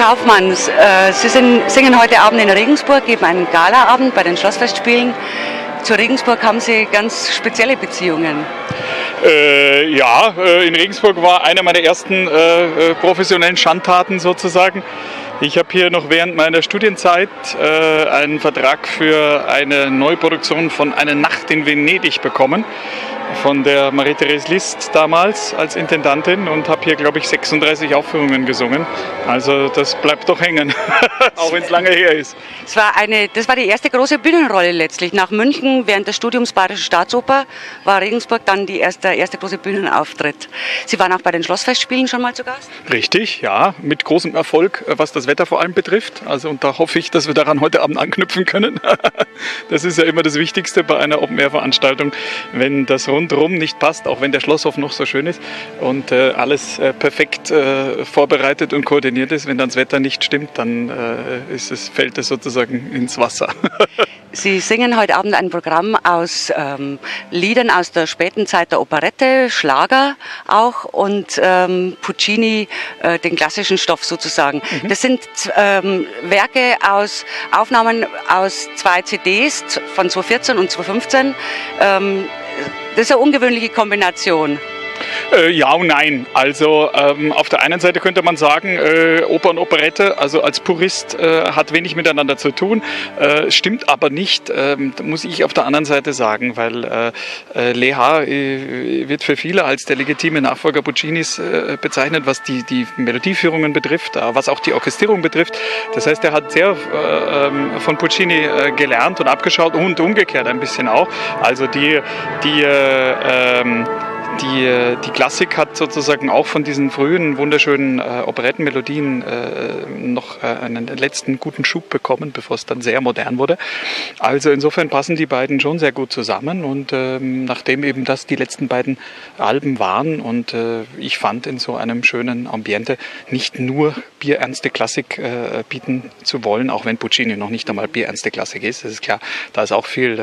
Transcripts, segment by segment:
Kaufmann, Sie singen heute Abend in Regensburg, geben einen Galaabend bei den Schlossfestspielen. Zu Regensburg haben Sie ganz spezielle Beziehungen. In Regensburg war eine meiner ersten professionellen Schandtaten sozusagen. Ich habe hier noch während meiner Studienzeit einen Vertrag für eine Neuproduktion von Eine Nacht in Venedig bekommen. Von der Marie-Therese List damals als Intendantin und habe hier, glaube ich, 36 Aufführungen gesungen. Also das bleibt doch hängen, auch wenn es lange her ist. Das war die erste große Bühnenrolle letztlich. Nach München während des Studiums Bayerische Staatsoper war Regensburg dann der erste große Bühnenauftritt. Sie waren auch bei den Schlossfestspielen schon mal zu Gast? Richtig, ja, mit großem Erfolg, was das Wetter vor allem betrifft. Also und da hoffe ich, dass wir daran heute Abend anknüpfen können. Das ist ja immer das Wichtigste bei einer Open-Air-Veranstaltung, wenn das rundherum nicht passt, auch wenn der Schlosshof noch so schön ist und alles perfekt vorbereitet und koordiniert ist. Wenn dann das Wetter nicht stimmt, dann fällt es sozusagen ins Wasser. Sie singen heute Abend ein Programm aus Liedern aus der späten Zeit der Operette, Schlager auch und Puccini, den klassischen Stoff sozusagen. Mhm. Das sind Werke aus Aufnahmen aus 2 CDs von 2014 und 2015. Das ist eine ungewöhnliche Kombination. Ja und nein. Also auf der einen Seite könnte man sagen, Oper und Operette, also als Purist, hat wenig miteinander zu tun. Stimmt aber nicht, muss ich auf der anderen Seite sagen, weil Leha wird für viele als der legitime Nachfolger Puccinis bezeichnet, was die Melodieführungen betrifft, was auch die Orchestrierung betrifft. Das heißt, er hat sehr von Puccini gelernt und abgeschaut und umgekehrt ein bisschen auch. Also die Klassik hat sozusagen auch von diesen frühen, wunderschönen Operettenmelodien noch einen letzten guten Schub bekommen, bevor es dann sehr modern wurde. Also insofern passen die beiden schon sehr gut zusammen und nachdem eben das die letzten beiden Alben waren und ich fand in so einem schönen Ambiente nicht nur bierernste Klassik bieten zu wollen, auch wenn Puccini noch nicht einmal bierernste Klassik ist, das ist klar, da ist auch viel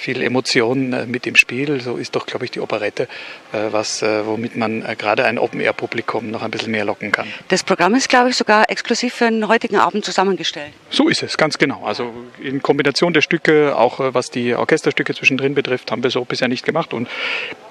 Emotion mit im Spiel, so ist doch, glaube ich, die Operette womit man gerade ein Open-Air-Publikum noch ein bisschen mehr locken kann. Das Programm ist, glaube ich, sogar exklusiv für den heutigen Abend zusammengestellt. So ist es, ganz genau. Also in Kombination der Stücke, auch was die Orchesterstücke zwischendrin betrifft, haben wir so bisher nicht gemacht und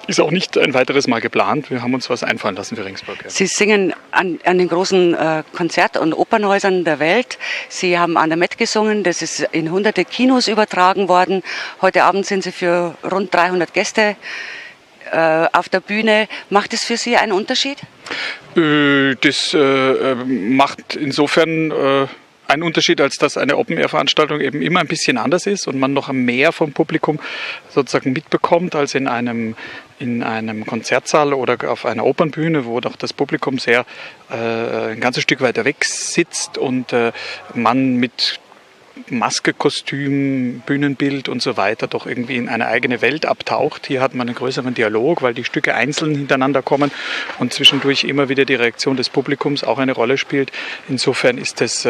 ist auch nicht ein weiteres Mal geplant. Wir haben uns was einfallen lassen für Regensburg. Ja. Sie singen an den großen Konzert- und Opernhäusern der Welt. Sie haben an der Met gesungen, das ist in hunderte Kinos übertragen worden. Heute Abend sind Sie für rund 300 Gäste auf der Bühne. Macht es für Sie einen Unterschied? Das macht insofern einen Unterschied, als dass eine Open-Air-Veranstaltung eben immer ein bisschen anders ist und man noch mehr vom Publikum sozusagen mitbekommt als in einem Konzertsaal oder auf einer Opernbühne, wo doch das Publikum sehr ein ganzes Stück weiter weg sitzt und man mit Maske, Kostüm, Bühnenbild und so weiter doch irgendwie in eine eigene Welt abtaucht. Hier hat man einen größeren Dialog, weil die Stücke einzeln hintereinander kommen und zwischendurch immer wieder die Reaktion des Publikums auch eine Rolle spielt. Insofern ist das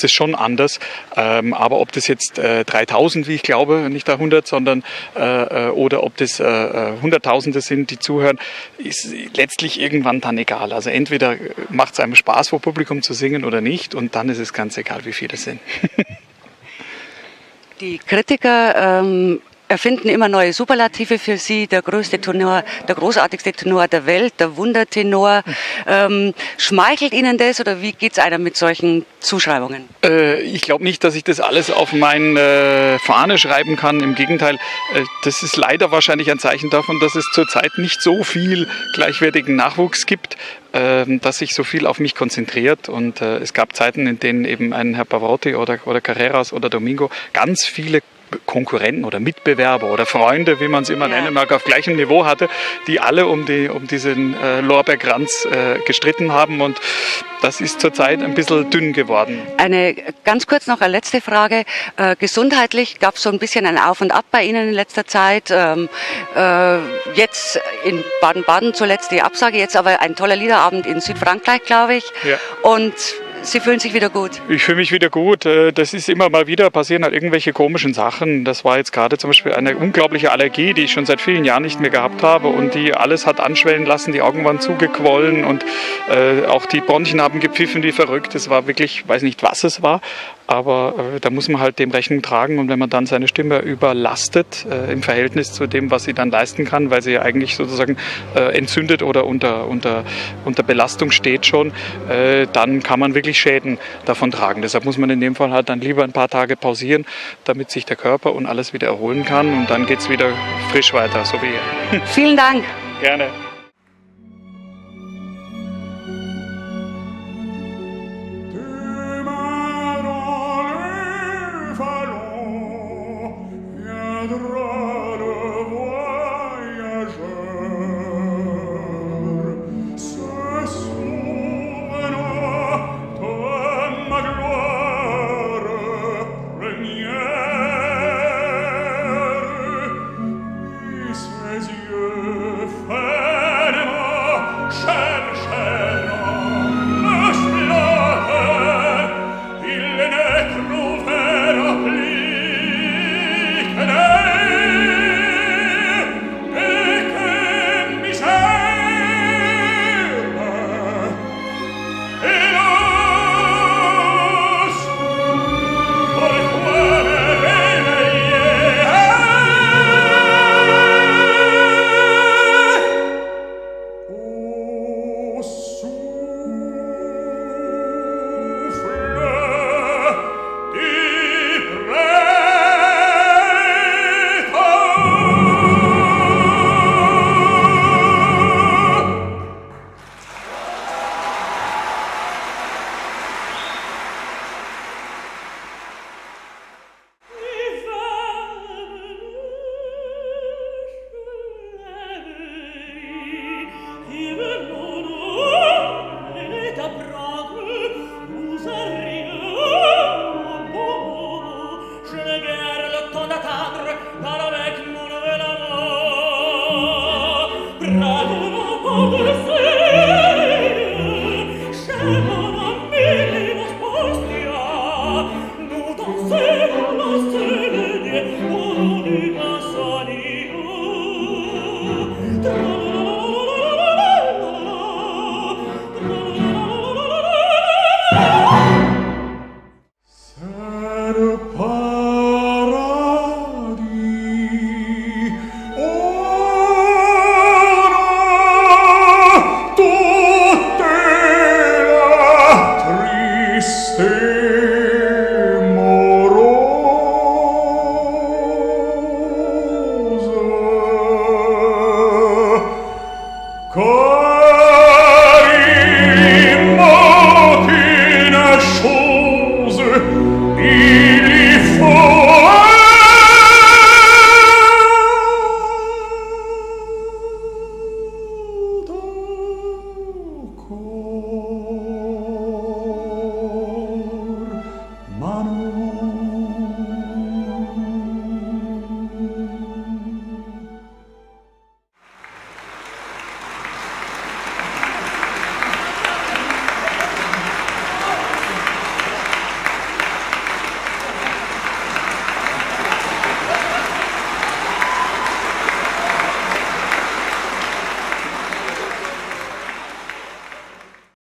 schon anders. Aber ob das jetzt 3000, wie ich glaube, nicht 100, sondern oder ob das Hunderttausende sind, die zuhören, ist letztlich irgendwann dann egal. Also entweder macht es einem Spaß, vor Publikum zu singen oder nicht und dann ist es ganz egal, wie viele es sind. Die Kritiker erfinden immer neue Superlative für Sie. Der größte Tenor, der großartigste Tenor der Welt, der Wundertenor. Schmeichelt Ihnen das oder wie geht es einem mit solchen Zuschreibungen? Ich glaube nicht, dass ich das alles auf meine Fahne schreiben kann. Im Gegenteil, das ist leider wahrscheinlich ein Zeichen davon, dass es zurzeit nicht so viel gleichwertigen Nachwuchs gibt, dass sich so viel auf mich konzentriert. Und es gab Zeiten, in denen eben ein Herr Pavarotti oder Carreras oder Domingo ganz viele Konkurrenten oder Mitbewerber oder Freunde, wie man es immer nennen mag, auf gleichem Niveau hatte, die alle um diesen Lorbeerkranz gestritten haben und das ist zurzeit ein bisschen dünn geworden. Ganz kurz noch eine letzte Frage. Gesundheitlich gab es so ein bisschen ein Auf und Ab bei Ihnen in letzter Zeit. Jetzt in Baden-Baden zuletzt die Absage, jetzt aber ein toller Liederabend in Südfrankreich, glaube ich. Ja. Und Sie fühlen sich wieder gut? Ich fühle mich wieder gut. Das ist immer mal wieder, passieren halt irgendwelche komischen Sachen. Das war jetzt gerade zum Beispiel eine unglaubliche Allergie, die ich schon seit vielen Jahren nicht mehr gehabt habe und die alles hat anschwellen lassen. Die Augen waren zugequollen und auch die Bronchien haben gepfiffen wie verrückt. Es war wirklich, ich weiß nicht, was es war, aber da muss man halt dem Rechnung tragen. Und wenn man dann seine Stimme überlastet im Verhältnis zu dem, was sie dann leisten kann, weil sie ja eigentlich sozusagen entzündet oder unter Belastung steht schon, dann kann man wirklich Schäden davon tragen. Deshalb muss man in dem Fall halt dann lieber ein paar Tage pausieren, damit sich der Körper und alles wieder erholen kann und dann geht es wieder frisch weiter, so wie hier. Vielen Dank. Gerne.